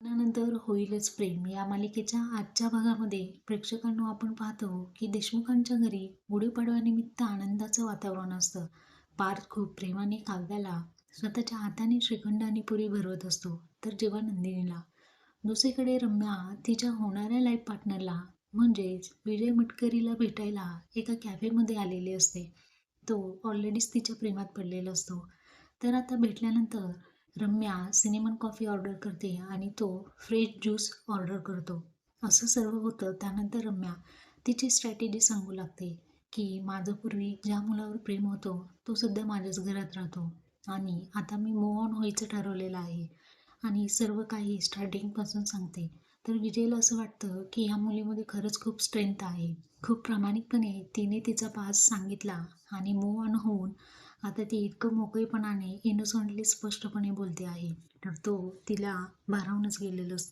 लग्नानंतर होईलच प्रेम या मालिकेच्या आजच्या भागामध्ये प्रेक्षकांना आपण पाहतो की देशमुखांच्या घरी गुढीपाडव्यानिमित्त आनंदाचं वातावरण असतं. पार्थ खूप प्रेमाने काव्याला स्वतःच्या हाताने श्रीखंड आणि पुरी भरवत असतो. तर जेव्हा नंदिनीला दुसरीकडे रम्या तिच्या होणाऱ्या लाईफ पार्टनरला म्हणजेच विजय मटकरीला भेटायला एका कॅफेमध्ये आलेली असते. तो ऑलरेडीच तिच्या प्रेमात पडलेला असतो. तर आता भेटल्यानंतर रम्या सिनेमन कॉफी ऑर्डर करते आणि तो फ्रेश ज्यूस ऑर्डर करतो. असं सर्व होतं. त्यानंतर रम्या तिची स्ट्रॅटेजी सांगू लागते की माझं पूर्वी ज्या मुलावर प्रेम होतं तो सध्या माझ्याच घरात राहतो आणि आता मी मूव्ह ऑन व्हायचं ठरवलेलं आहे आणि सर्व काही स्टार्टिंगपासून सांगते. तर विजयला असं वाटतं की ह्या मुलीमध्ये खरंच खूप स्ट्रेंथ आहे. खूप प्रामाणिकपणे तिने तिचा पास सांगितला आणि मूव्ह ऑन होऊन आता ती इतकं मोकळेपणाने इनोसंटली स्पष्टपणे बोलते आहे. तर तो तिला भारावूनच गेलेलं असतं.